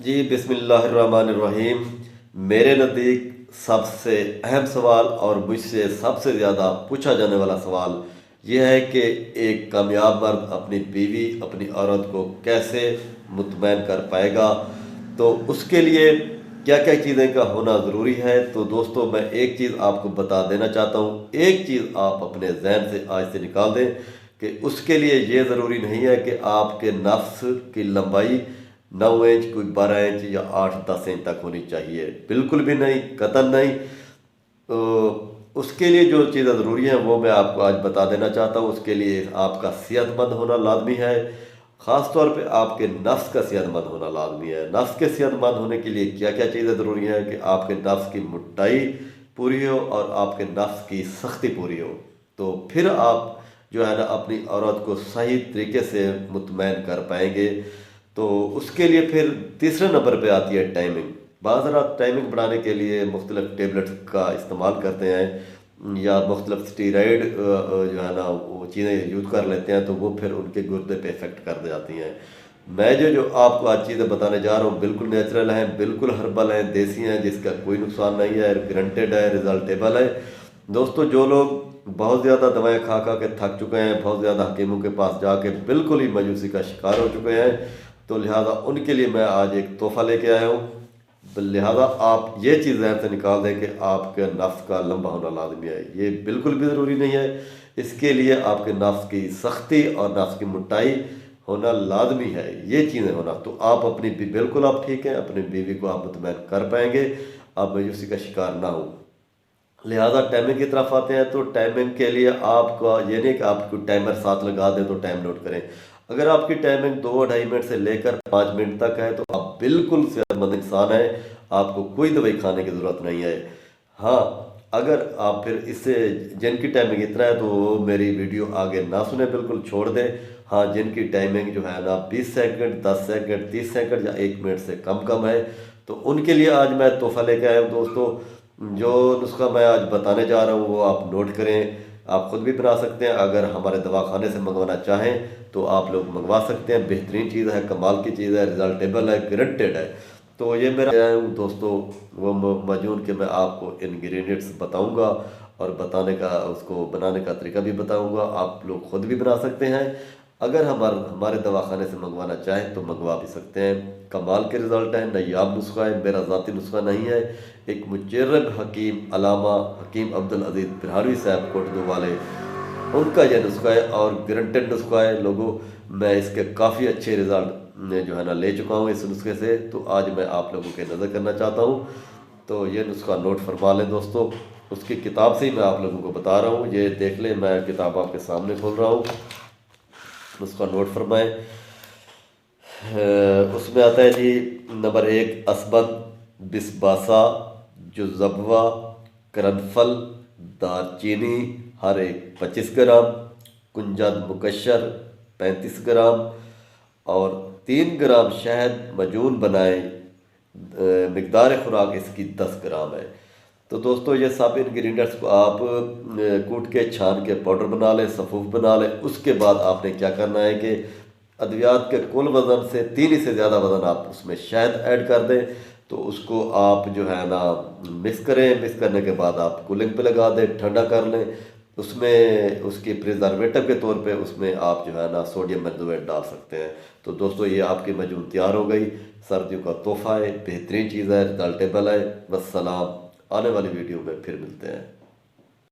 जी बिस्मिल्लाहिर्रहमानिर्रहीम। मेरे नज़दीक सबसे अहम सवाल और मुझसे सबसे ज़्यादा पूछा जाने वाला सवाल यह है कि एक कामयाब मर्द अपनी बीवी अपनी औरत को कैसे मुतमईन कर पाएगा। तो उसके लिए क्या क्या चीज़ें का होना ज़रूरी है। तो दोस्तों, मैं एक चीज़ आपको बता देना चाहता हूँ। एक चीज़ आप अपने जहन से आज से निकाल दें कि उसके लिए ये ज़रूरी नहीं है कि आपके नफ्स की लंबाई 9 इंच, कोई 12 इंच या 8-10 इंच तक होनी चाहिए। बिल्कुल भी नहीं, कतई नहीं। तो उसके लिए जो चीज़ें ज़रूरी हैं वो मैं आपको आज बता देना चाहता हूँ। उसके लिए आपका सेहतमंद होना लाजमी है। ख़ास तौर पे आपके नफ्स का सेहतमंद होना लाजमी है। नफ्स के सेहतमंद होने के लिए क्या क्या चीज़ें ज़रूरी हैं कि आपके नफ्स की मोटाई पूरी हो और आपके नफ्स की सख्ती पूरी हो। तो फिर आप जो है ना अपनी औरत को सही तरीके से मुतमईन कर पाएंगे। तो उसके लिए फिर तीसरे नंबर पे आती है टाइमिंग। बाज़ रात टाइमिंग बढ़ाने के लिए मुख्तलिफ टेबलेट्स का इस्तेमाल करते हैं या मुख्तलिफ स्टीराइड जो है ना वो चीज़ें यूज़ कर लेते हैं, तो वो फिर उनके गुर्दे पे इफ़ेक्ट कर जाती हैं। मैं जो जो आपको आज चीज़ें बताने जा रहा हूँ बिल्कुल नेचुरल हैं, बिल्कुल हर्बल हैं, देसी हैं, जिसका कोई नुकसान नहीं है, ग्रंटेड है, रिजल्टेबल है। दोस्तों, जो लोग बहुत ज़्यादा दवाएं खा खा के थक चुके हैं, बहुत ज़्यादा हकीमों के पास जाके बिल्कुल ही मायूसी का शिकार हो चुके हैं, तो लिहाजा उनके लिए मैं आज एक तोहफ़ा लेके आया हूँ। लिहाजा आप ये चीज़ जहन से निकाल दें कि आपके नफ्स का लंबा होना लाजमी है। ये बिल्कुल भी ज़रूरी नहीं है। इसके लिए आपके नफ्स की सख्ती और नफ्स की मोटाई होना लाजमी है। ये चीज़ें होना, तो आप अपनी बिल्कुल आप ठीक हैं, अपनी बीवी को आप मुतमईन कर पाएंगे, आप मायूसी का शिकार ना हो। लिहाजा टाइमिंग की तरफ आते हैं। तो टाइमिंग के लिए आपका ये नहीं कि आपको टाइमर साथ लगा दें तो टाइम नोट करें। अगर आपकी टाइमिंग 2-2.5 मिनट से लेकर 5 मिनट तक है तो आप बिल्कुल सेहतमंद इंसान हैं, आपको कोई दवाई खाने की ज़रूरत नहीं है। हाँ, अगर आप फिर इससे जिनकी टाइमिंग इतना है तो वो मेरी वीडियो आगे ना सुने, बिल्कुल छोड़ दें। हाँ, जिनकी टाइमिंग जो है ना 20 सेकंड, 10 सेकंड, 30 सेकंड या 1 मिनट से कम कम है, तो उनके लिए आज मैं तोहफ़ा लेके आया हूँ। दोस्तों, जो नुस्खा मैं आज बताने जा रहा हूँ वो आप नोट करें, आप ख़ुद भी बना सकते हैं। अगर हमारे दवाखाने से मंगवाना चाहें तो आप लोग मंगवा सकते हैं। बेहतरीन चीज़ है, कमाल की चीज़ है, रिजल्टेबल है, गारंटेड है। तो ये मेरा दोस्तों वो मजून के मैं आपको इंग्रेडिएंट्स बताऊंगा और बताने का उसको बनाने का तरीका भी बताऊंगा। आप लोग खुद भी बना सकते हैं। अगर हमारे दवाखाने से मंगवाना चाहें तो मंगवा भी सकते हैं। कमाल के रिज़ल्ट है, नायाब नुस्खा है, मेरा ज़ाती नुस्खा नहीं है। एक मुजर्रब हकीम अलामा हकीम अब्दुल अजीज़ बिहारवी साहब कोटदो वाले, उनका यह नुस्खा है और गारंटेड नुस्खा है। लोगों, मैं इसके काफ़ी अच्छे रिज़ल्ट जो है ना ले चुका हूँ इस नुस्खे से। तो आज मैं आप लोगों के नज़र करना चाहता हूँ। तो ये नुस्खा नोट फरमा लें दोस्तों। उसकी किताब से ही मैं आप लोगों को बता रहा हूँ। ये देख लें, मैं किताब आपके सामने खोल रहा हूँ। उसका नोट फरमाएं। उसमें आता है जी, नंबर 1 असबद, बिस्बासा, जुज़ब्वा, करनफल, दारचीनी हर एक 25 ग्राम, कुंजद मुकशर 35 ग्राम और 3 ग्राम शहद मजून बनाए। मकदार खुराक इसकी 10 ग्राम है। तो दोस्तों, ये सब इंग्रेडिएंट्स को आप कूट के छान के पाउडर बना लें, सफ़ूफ बना लें। उसके बाद आपने क्या करना है कि अद्वियात के कुल वज़न से 3 से ज़्यादा वज़न आप उसमें शहद ऐड कर दें। तो उसको आप जो है ना मिक्स करें। मिक्स करने के बाद आप कूलिंग पे लगा दें, ठंडा कर लें। उसमें उसकी प्रिजर्वेटिव के तौर पे उसमें आप जो है ना सोडियम बेंजोएट डाल सकते हैं। तो दोस्तों, ये आपकी मजून तैयार हो गई। सर्दियों का तोहफ़ा है, बेहतरीन चीज़ है, रिजल्टेबल है। बस सलाम, आने वाली वीडियो में फिर मिलते हैं।